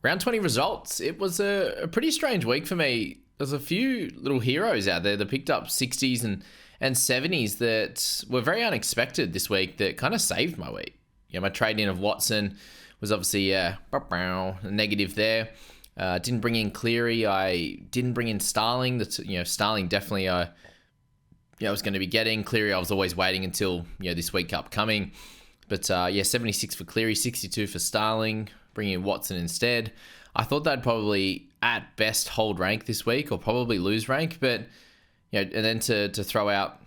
Round 20 results. It was a pretty strange week for me. There's a few little heroes out there that picked up 60s and 70s that were very unexpected this week that kind of saved my week. My trade in of Watson was obviously a negative there. Didn't bring in Cleary. I didn't bring in Starling. Starling definitely I was going to be getting. Cleary I was always waiting until this week upcoming. But 76 for Cleary, 62 for Starling, bringing in Watson instead. I thought they'd probably at best hold rank this week or probably lose rank, but and then to throw out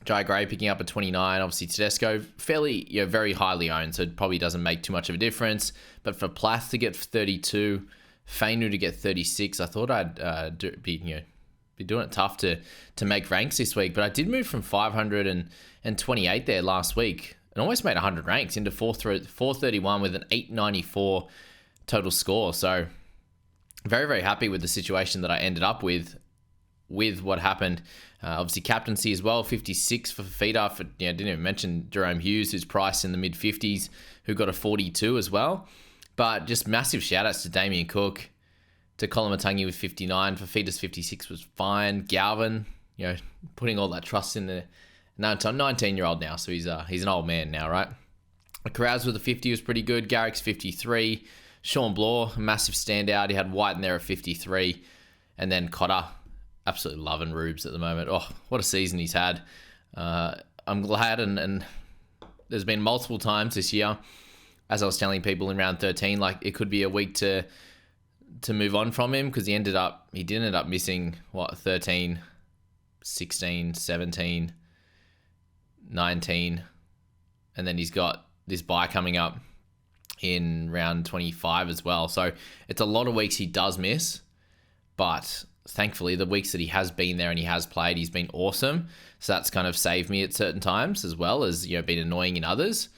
Jai Gray picking up a 29, obviously Tedesco fairly very highly owned, so it probably doesn't make too much of a difference. But for Plath to get 32, Fainu to get 36, I thought I'd be doing it tough to make ranks this week. But I did move from 528 there last week and almost made 100 ranks into 431 with an 894 total score. So very, very happy with the situation that I ended up with what happened. Obviously captaincy as well, 56 for Fafita. Didn't even mention Jerome Hughes, who's priced in the mid 50s, who got a 42 as well. But just massive shout outs to Damien Cook, to Colin Matangi with 59. Fafita's 56 was fine. Galvin, putting all that trust in the 19-year-old now, so he's an old man now, right? Caraz with a 50 was pretty good. Garrick's 53. Sean Bloor, massive standout. He had White in there at 53. And then Cotter, absolutely loving Rubes at the moment. Oh, what a season he's had. I'm glad, and there's been multiple times this year, as I was telling people in round 13, like it could be a week to move on from him, because he did end up missing 13, 16, 17, 19, and then he's got this bye coming up in round 25 as well. So it's a lot of weeks he does miss, but thankfully the weeks that he has been there and he has played, he's been awesome. So that's kind of saved me at certain times, as well as been annoying in others.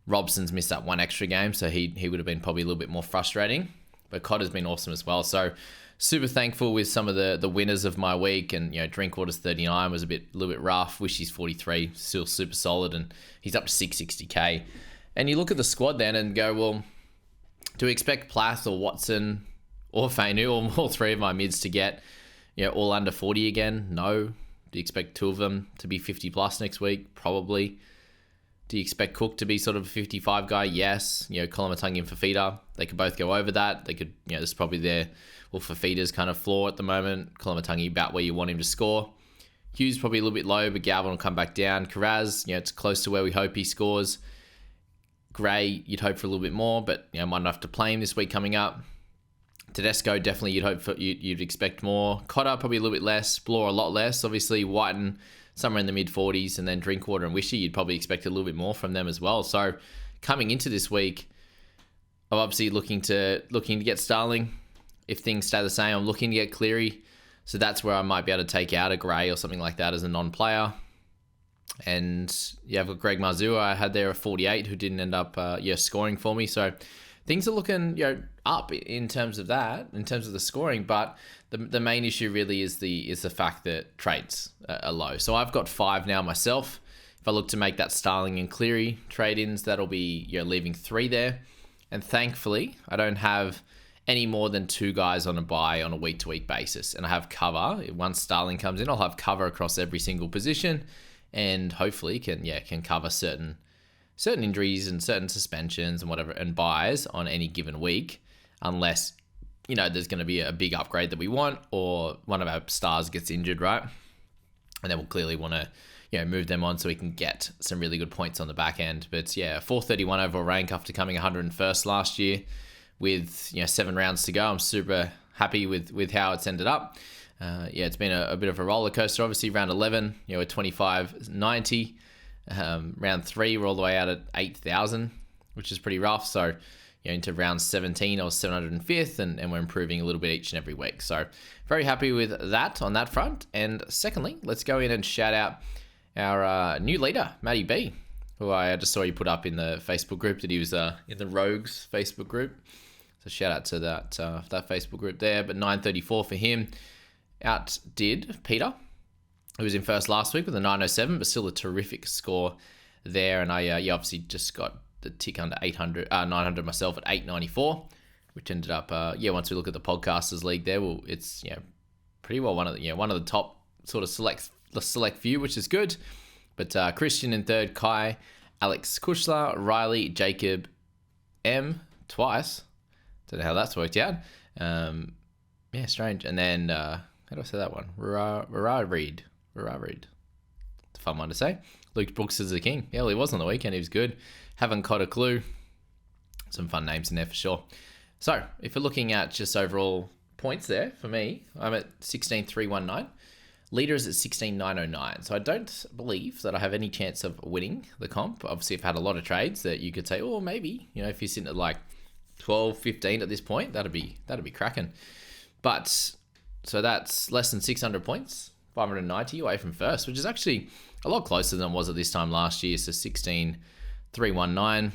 Robson's missed that one extra game, so he would have been probably a little bit more frustrating. But Cotter's been awesome as well. So super thankful with some of the winners of my week. And Drinkwater's 39 was a little bit rough. Wishy's 43, still super solid, and he's up to 660k. And you look at the squad then and go, well, do we expect Plath or Watson or Fainu or all three of my mids to get all under 40 again? No. Do you expect two of them to be 50 plus next week? Probably. Do you expect Cook to be sort of a 55 guy? Yes. Colin Matangi and Fafita, they could both go over that. They could, this is probably Fafita's kind of floor at the moment. Colin Matangi about where you want him to score. Hughes probably a little bit low, but Galvin will come back down. Caraz, it's close to where we hope he scores. Gray, you'd hope for a little bit more, but might not have to play him this week coming up. Tedesco, definitely you'd expect more. Cotter, probably a little bit less. Bloor, a lot less. Obviously, Whiten, somewhere in the mid-40s, and then Drinkwater and Wishy, you'd probably expect a little bit more from them as well. So coming into this week, I'm obviously looking to get Starling. If things stay the same, I'm looking to get Cleary. So that's where I might be able to take out a Gray or something like that as a non-player. And I've got Greg Marzua. I had there a 48 who didn't end up scoring for me. So things are looking up in terms of that, in terms of the scoring. But the main issue really is the fact that trades are low. So I've got 5 now myself. If I look to make that Starling and Cleary trade-ins, that'll be leaving 3 there. And thankfully, I don't have any more than 2 guys on a buy on a week-to-week basis. And I have cover. Once Starling comes in, I'll have cover across every single position, and hopefully can cover certain injuries and certain suspensions and whatever, and buys on any given week, unless there's going to be a big upgrade that we want, or one of our stars gets injured, right? And then we'll clearly want to move them on so we can get some really good points on the back end. But 431 overall rank after coming 101st last year with 7 rounds to go. I'm super happy with how it's ended up. It's been a bit of a roller coaster. Obviously, round 11, at 2590. Round 3, we're all the way out at 8,000, which is pretty rough. So, into round 17, I was 705th, and we're improving a little bit each and every week. So, very happy with that on that front. And secondly, let's go in and shout out our new leader, Matty B, who I just saw you put up in the Facebook group that he was in the Rogues Facebook group. So, shout out to that Facebook group there. But 934 for him. Outdid Peter, who was in first last week with a 907, but still a terrific score there. And I obviously just got the tick under 900 myself at 894, which ended up, once we look at the podcasters league there, well, it's pretty well one of the top sort of select few, which is good. But Christian in third, Kai, Alex Kushler, Riley, Jacob, M twice. Don't know how that's worked out. Strange. And then how do I say that one? Rara Reed. It's a fun one to say. Luke Brooks is the king. Yeah, well, he was on the weekend. He was good. Haven't caught a clue. Some fun names in there for sure. So if we're looking at just overall points there, for me, I'm at 16,319. Leader is at 16,909. So I don't believe that I have any chance of winning the comp. Obviously, I've had a lot of trades that you could say, oh, maybe, if you're sitting at like 12, 15 at this point, that'd be cracking. But so that's less than 600 points, 590 away from first, which is actually a lot closer than it was at this time last year. So 16,319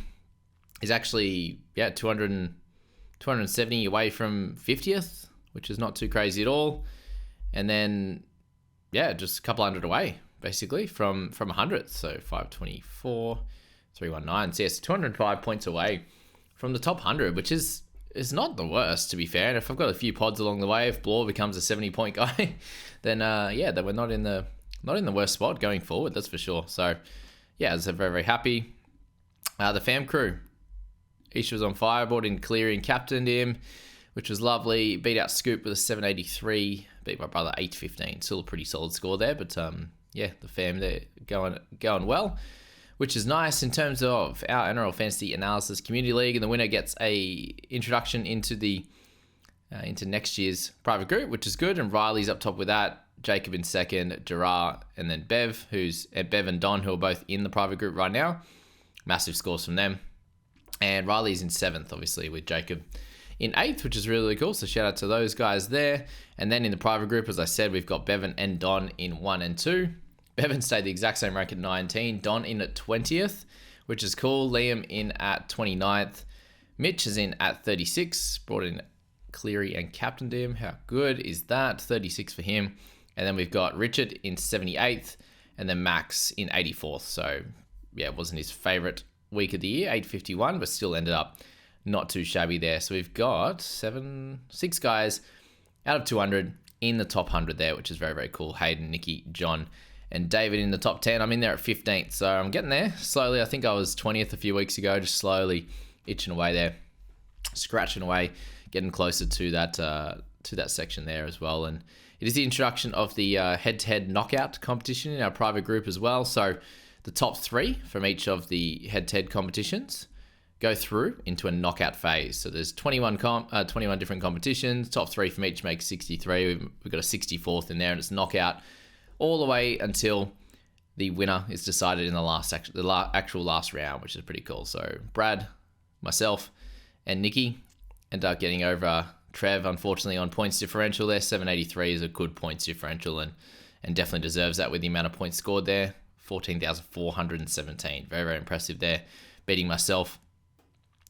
is actually 270 away from 50th, which is not too crazy at all. And then just a couple hundred away basically from 100th. So 524, 319. So yes, 205 points away from the top 100, which is not the worst, to be fair. And if I've got a few pods along the way, if Blore becomes a 70-point guy, then then we're not in the worst spot going forward, that's for sure. So as I'm very, very happy. The fam crew, Ish was on fire, brought in Cleary and captained him, which was lovely. Beat out Scoop with a 783, beat my brother 815. Still a pretty solid score there, but the fam there going well, which is nice in terms of our NRL Fantasy Analysis Community League, and the winner gets a introduction into the into next year's private group, which is good. And Riley's up top with that, Jacob in second, Gerard, and then Bev, Bev and Don, who are both in the private group right now. Massive scores from them. And Riley's in seventh, obviously, with Jacob in eighth, which is really, really cool. So shout out to those guys there. And then in the private group, as I said, we've got Bevan and Don in 1 and 2. Bevan stayed the exact same rank at 19. Don in at 20th, which is cool. Liam in at 29th. Mitch is in at 36. Brought in Cleary and captained him. How good is that? 36 for him. And then we've got Richard in 78th. And then Max in 84th. So, it wasn't his favourite week of the year, 851, but still ended up not too shabby there. So we've got 6 guys out of 200 in the top 100 there, which is very, very cool. Hayden, Nikki, John, and David in the top 10. I'm in there at 15th, so I'm getting there slowly. I think I was 20th a few weeks ago, just slowly itching away there, scratching away, getting closer to that section there as well. And it is the introduction of the head-to-head knockout competition in our private group as well. So the top 3 from each of the head-to-head competitions go through into a knockout phase. So there's 21 different competitions. Top 3 from each makes 63. We've got a 64th in there, and it's knockout all the way until the winner is decided in the actual last round, which is pretty cool. So Brad, myself, and Nikki end up getting over Trev, unfortunately, on points differential there. 783 is a good points differential and definitely deserves that with the amount of points scored there. 14,417. Very, very impressive there. Beating myself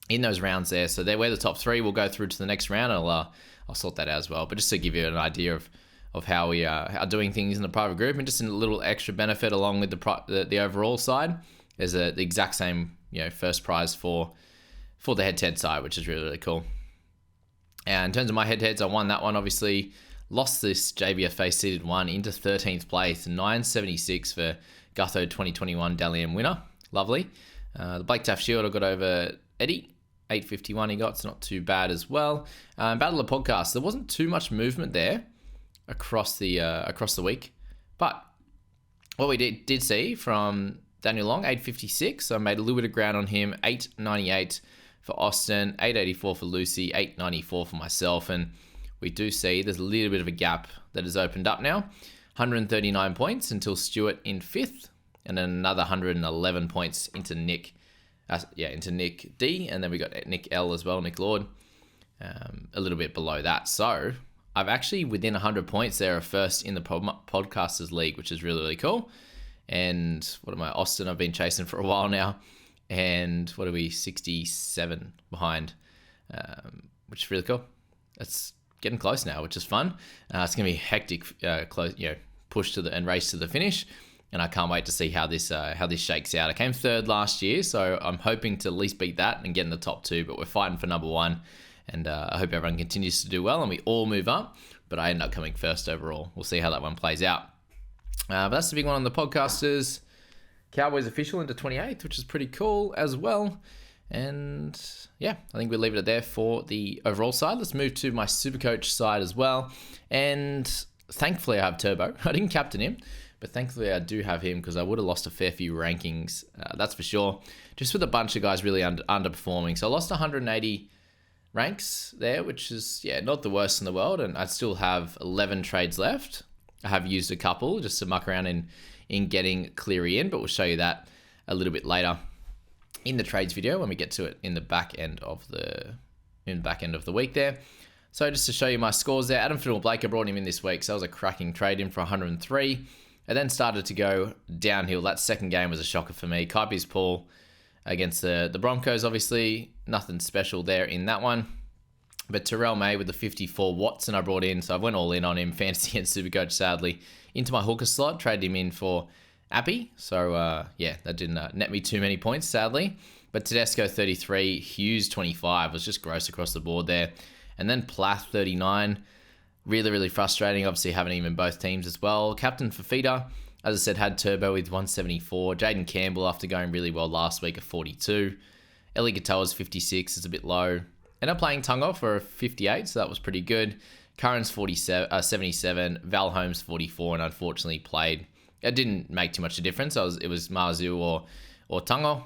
in those rounds there. So we're the top 3. We'll go through to the next round. I'll sort that out as well. But just to give you an idea of how we are doing things in the private group, and just a little extra benefit along with the overall side, there's the exact same first prize for the head-to-head side, which is really, really cool. And in terms of my head-to-heads, I won that one, obviously. Lost this JBFA seeded one into 13th place, 976 for Gutho 2021 Dalian winner. Lovely. The Blake Taft Shield I got over Eddie. 851 he got. It's not too bad as well. Battle of Podcast. There wasn't too much movement there across the week. But what we did see from Daniel Long, 856. So I made a little bit of ground on him. 898 for Austin. 884 for Lucy. 894 for myself. And we do see there's a little bit of a gap that has opened up now. 139 points until Stuart in 5th. And then another 111 points into Nick D, and then we got Nick L as well, Nick Lord, a little bit below that. So I've actually within 100 points there, first in the Podcasters League, which is really, really cool. And what am I? Austin, I've been chasing for a while now, and what are we? 67 behind, which is really cool. It's getting close now, which is fun. It's gonna be hectic, push to and race to the finish. And I can't wait to see how this shakes out. I came 3rd last year, so I'm hoping to at least beat that and get in the top 2. But we're fighting for number 1, And I hope everyone continues to do well and we all move up. But I end up coming first overall. We'll see how that one plays out. But that's the big one on the podcasters. Cowboys official into 28th, which is pretty cool as well. And yeah, I think we'll leave it there for the overall side. Let's move to my Supercoach side as well. And thankfully I have Turbo. I didn't captain him, but thankfully I do have him because I would have lost a fair few rankings. That's for sure. Just with a bunch of guys really underperforming. So I lost 180 ranks there, which is, not the worst in the world. And I still have 11 trades left. I have used a couple just to muck around in getting Cleary in, but we'll show you that a little bit later in the trades video when we get to it in the back end of the week there. So just to show you my scores there, Adam Finnell-Blake, I brought him in this week, so that was a cracking trade in for 103. It then started to go downhill. That second game was a shocker for me. Kaipi's Paul against the Broncos, obviously. Nothing special there in that one. But Terrell May with the 54 Watson I brought in, so I went all in on him, fantasy and Supercoach, sadly, into my hooker slot, traded him in for Appy. So, that didn't net me too many points, sadly. But Tedesco 33, Hughes 25 was just gross across the board there. And then Plath 39, really, really frustrating. Obviously, having him in both teams as well. Captain Fafita, as I said, had Turbo with 174. Jaden Campbell, after going really well last week, at 42. Ellie Katoa's 56 is a bit low. Ended up playing Tungo for a 58, so that was pretty good. Curran's 77, Val Holmes 44, and unfortunately played. It didn't make too much of a difference. It was Marzu or Tungo.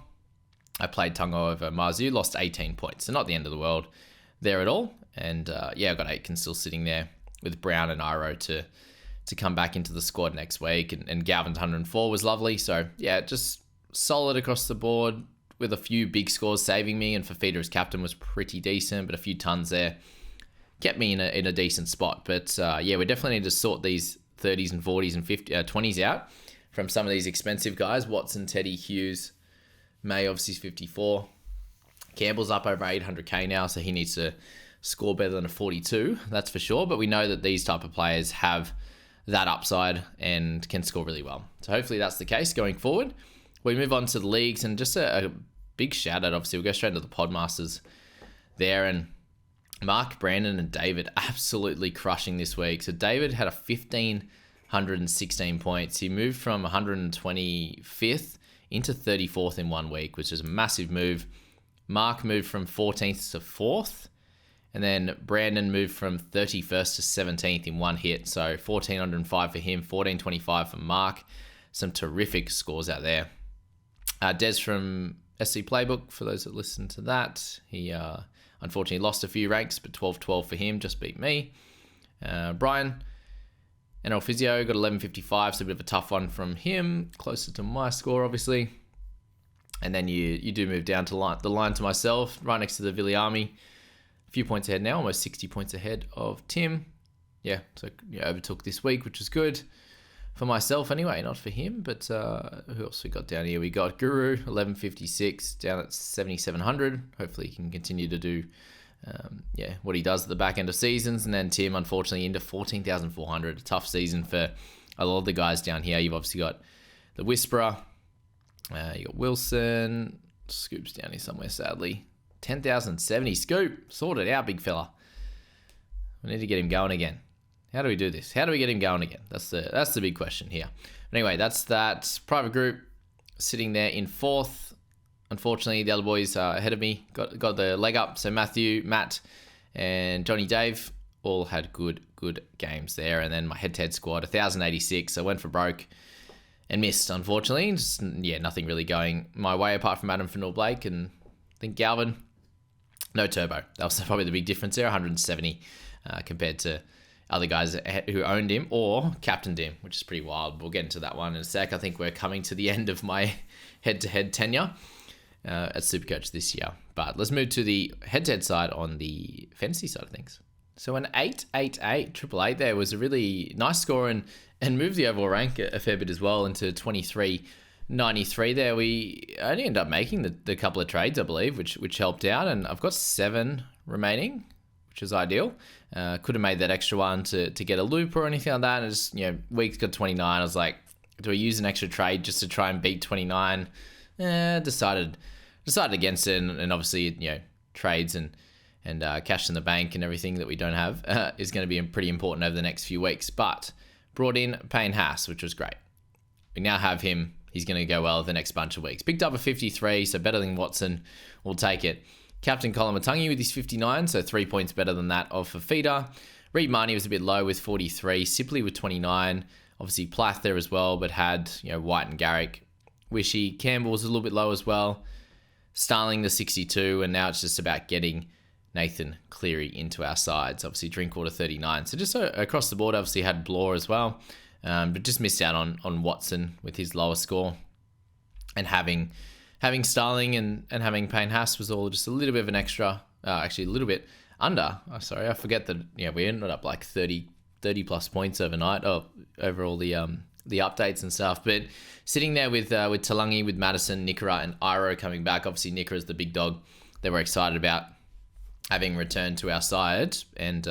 I played Tungo over Marzu, lost 18 points, so not the end of the world there at all. And I've got Aitken still sitting there with Brown and Iro to come back into the squad next week. And Galvin's 104 was lovely. So just solid across the board with a few big scores saving me. And Fafita as captain was pretty decent, but a few tons there kept me in a decent spot. But we definitely need to sort these 30s and 40s and 20s out from some of these expensive guys. Watson, Teddy, Hughes, May obviously is 54. Campbell's up over 800k now, so he needs to score better than a 42, that's for sure. But we know that these type of players have that upside and can score really well. So hopefully that's the case going forward. We move on to the leagues, and just a big shout out, obviously, we'll go straight into the Podmasters there. And Mark, Brandon, and David absolutely crushing this week. So David had a 1,516 points. He moved from 125th into 34th in 1 week, which is a massive move. Mark moved from 14th to 4th. And then Brandon moved from 31st to 17th in one hit. So 1,405 for him, 1,425 for Mark. Some terrific scores out there. Des from SC Playbook, for those that listen to that, he unfortunately lost a few ranks, but 12-12 for him, just beat me. Brian, NL Physio, got 1155, so a bit of a tough one from him, closer to my score, obviously. And then you do move down to the line to myself, right next to the Viliami. A few points ahead now, almost 60 points ahead of Tim. So overtook this week, which is good. For myself anyway, not for him, but who else we got down here? We got Guru, 1156, down at 7,700. Hopefully he can continue to do what he does at the back end of seasons. And then Tim, unfortunately, into 14,400. A tough season for a lot of the guys down here. You've obviously got the Whisperer. You got Wilson. Scoop's down here somewhere, sadly. 10,070. Scoop, sort it out, big fella. We need to get him going again. How do we do this? How do we get him going again? That's the big question here. But anyway, that's that. Private group sitting there in 4th. Unfortunately, the other boys ahead of me got the leg up. So Matthew, Matt, and Johnny Dave all had good games there. And then my head-to-head squad, 1,086. I went for broke and missed, unfortunately. Just, nothing really going my way apart from Adam Finnell-Blake and I think Galvin. No turbo. That was probably the big difference there, 170 compared to other guys who owned him or captained him, which is pretty wild. We'll get into that one in a sec. I think we're coming to the end of my head-to-head tenure at Supercoach this year. But let's move to the head-to-head side on the fantasy side of things. So an 888, triple eight there was a really nice score and moved the overall rank a fair bit as well into 2393 there. We only ended up making the couple of trades, I believe, which helped out. And I've got 7 remaining, which is ideal. Could have made that extra one to get a loop or anything like that. And just, weeks got 29. I was like, do I use an extra trade just to try and beat 29? Decided against it. And obviously, trades and and cash in the bank and everything that we don't have is going to be pretty important over the next few weeks. But brought in Payne Haas, which was great. We now have him. He's going to go well the next bunch of weeks. Picked up a 53, so better than Watson. We'll take it. Captain Colin Matangi with his 59, so 3 points better than that of Fafita. Reed Marnie was a bit low with 43. Sipley with 29. Obviously Plath there as well, but had White and Garrick. Wishy. Campbell was a little bit low as well. Starling the 62, and now it's just about getting Nathan Cleary into our sides. Obviously Drinkwater 39. So just across the board, obviously had Blore as well. But just missed out on Watson with his lower score. And having Starling and having Payne Haas was all just a little bit of an extra, actually a little bit under. Oh, sorry, I forget that we ended up like 30 plus points overnight, over all the updates and stuff. But sitting there with Talangi, with Madison, Nikora and Iro coming back. Obviously Nikora's the big dog that we're excited about having returned to our side. And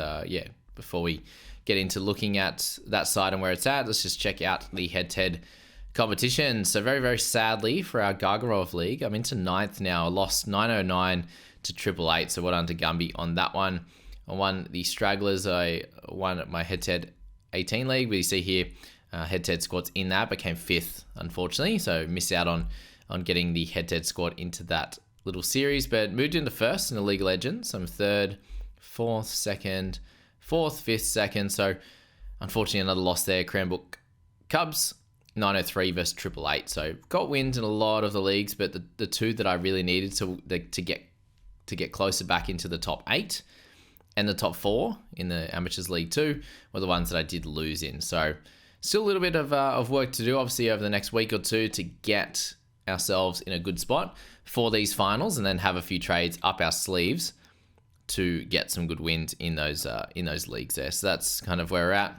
before we get into looking at that side and where it's at, let's just check out the head-to-head competition. So very, very sadly for our Gargarov League, I'm into 9th now. I lost 909 to 888, so well done to Gumby on that one. I won the Stragglers. I won my head-to-head 18 league, but you see here head-to-head squads in that, became 5th, unfortunately, so missed out on getting the head-to-head squad into that little series, but moved into 1st in the League of Legends. So I'm 3rd, 4th, 2nd, 4th, 5th, 2nd. So unfortunately another loss there. Cranbrook Cubs 903 versus 888. So got wins in a lot of the leagues, but the two that I really needed to get closer back into the top 8 and the top 4 in the Amateurs League 2 were the ones that I did lose in. So still a little bit of work to do, obviously, over the next week or two to get ourselves in a good spot for these finals, and then have a few trades up our sleeves to get some good wins in those leagues there. So that's kind of where we're at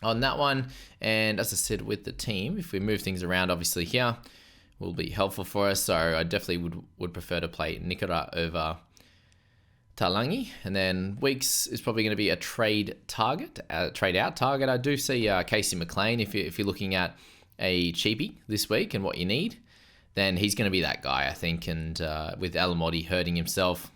on that one. And as I said, with the team, if we move things around, obviously here will be helpful for us. So I definitely would prefer to play Nikora over Talangi. And then Weeks is probably going to be a trade out target. I do see Casey McLean, if you're looking at a cheapie this week and what you need, then he's going to be that guy, I think. And with Alamotti hurting himself,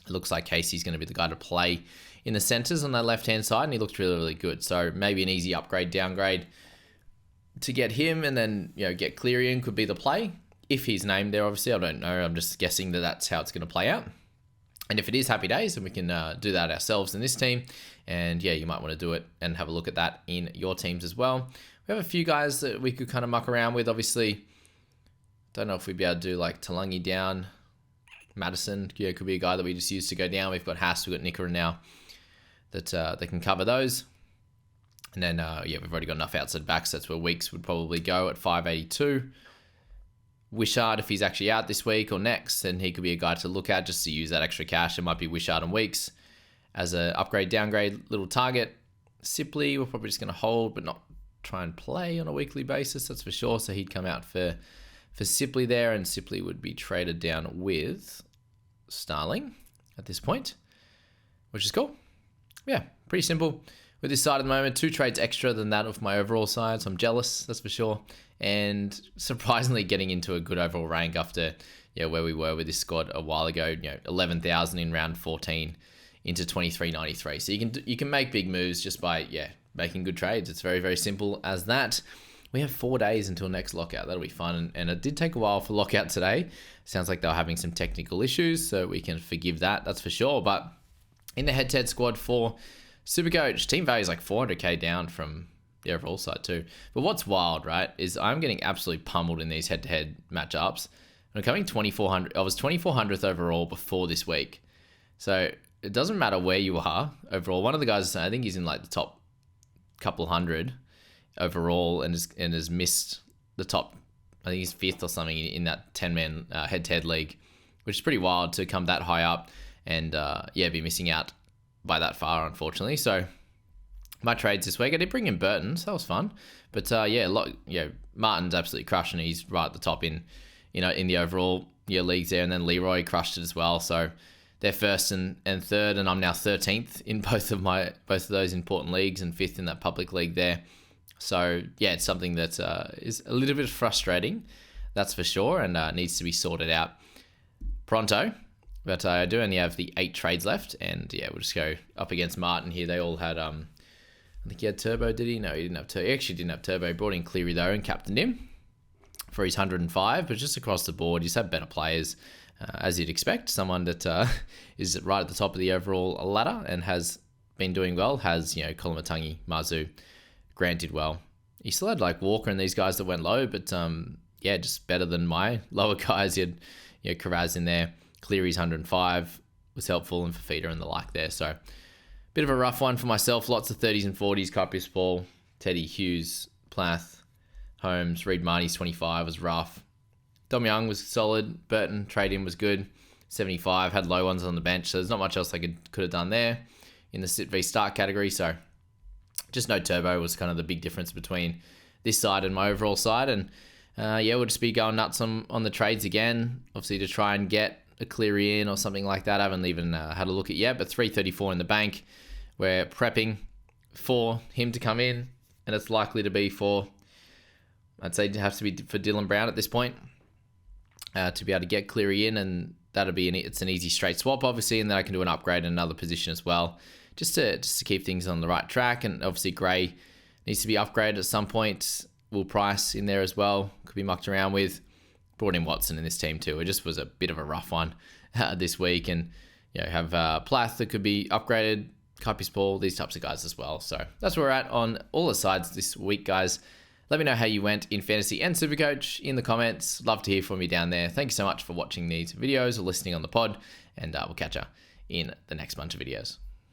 it looks like Casey's going to be the guy to play in the centres on that left-hand side, and he looked really, really good. So maybe an easy upgrade, downgrade to get him, and then get Cleary in could be the play. If he's named there, obviously, I don't know. I'm just guessing that that's how it's going to play out. And if it is, happy days, and we can do that ourselves in this team. And you might want to do it and have a look at that in your teams as well. We have a few guys that we could kind of muck around with. Obviously, don't know if we'd be able to do like Talangi down. Madison, could be a guy that we just use to go down. We've got Haas, we've got Nikora now that they can cover those. And then, we've already got enough outside backs. That's where Weeks would probably go at 582. Wishart, if he's actually out this week or next, then he could be a guy to look at just to use that extra cash. It might be Wishart and Weeks as a upgrade, downgrade little target. Sipley, we're probably just going to hold, but not try and play on a weekly basis, that's for sure. So he'd come out for Sipley there, and Sipley would be traded down with Starling at this point, which is cool. Yeah, pretty simple with this side at the moment. 2 trades extra than that of my overall side, so I'm jealous, that's for sure. And surprisingly getting into a good overall rank after where we were with this squad a while ago, 11,000 in round 14 into 23.93. So you can make big moves just by making good trades. It's very, very simple as that. We have 4 days until next lockout. That'll be fun. And it did take a while for lockout today. Sounds like they were having some technical issues, so we can forgive that, that's for sure. But in the head-to-head squad for Supercoach, team value is like 400k down from the overall side too. But what's wild, right, is I'm getting absolutely pummeled in these head-to-head matchups. I'm coming 2400. I was 2400th overall before this week. So it doesn't matter where you are overall. One of the guys, I think he's in like the top couple hundred overall and has missed the top, I think he's 5th or something in that 10-man head-to-head league, which is pretty wild to come that high up and be missing out by that far, unfortunately. So my trades this week, I did bring in Burton, so that was fun. But Martin's absolutely crushing it. He's right at the top in the overall leagues there, and then Leroy crushed it as well. So they're 1st and 3rd, and I'm now 13th in both of those important leagues and 5th in that public league there. So it's something that is a little bit frustrating, that's for sure, and needs to be sorted out pronto. But I do only have the 8 trades left, and yeah, we'll just go up against Martin here. They all had, I think he had Turbo, did he? No, he didn't have Turbo. He actually didn't have Turbo. He brought in Cleary though and captained him for his 105, but just across the board, he's had better players, as you'd expect. Someone that is right at the top of the overall ladder and has been doing well, has, Kolomatangi, Mazu, Grant did well. He still had like Walker and these guys that went low, but yeah, just better than my lower guys. You had Karaz in there. Cleary's 105 was helpful, and Fafita and the like there. So bit of a rough one for myself. Lots of 30s and 40s. Copius Paul, Teddy, Hughes, Plath, Holmes, Reed Marty's 25 was rough. Dom Young was solid. Burton, trade-in was good. 75, had low ones on the bench. So there's not much else I could have done there in the sit v start category. So just no Turbo was kind of the big difference between this side and my overall side. And yeah, we'll just be going nuts on the trades again, obviously to try and get a Cleary in or something like that. I haven't even had a look at yet, but 334 in the bank. We're prepping for him to come in, and it's likely to be for, I'd say it has to be for Dylan Brown at this point, to be able to get Cleary in, and that'll be it's an easy straight swap, obviously, and then I can do an upgrade in another position as well, just to keep things on the right track. And obviously Gray needs to be upgraded at some point. Will Price in there as well, could be mucked around with. Brought in Watson in this team too. It just was a bit of a rough one this week, and have Plath that could be upgraded, Copies Paul, these types of guys as well. So that's where we're at on all the sides this week, guys. Let me know how you went in Fantasy and Supercoach in the comments. Love to hear from you down there. Thank you so much for watching these videos or listening on the pod, and we'll catch you in the next bunch of videos.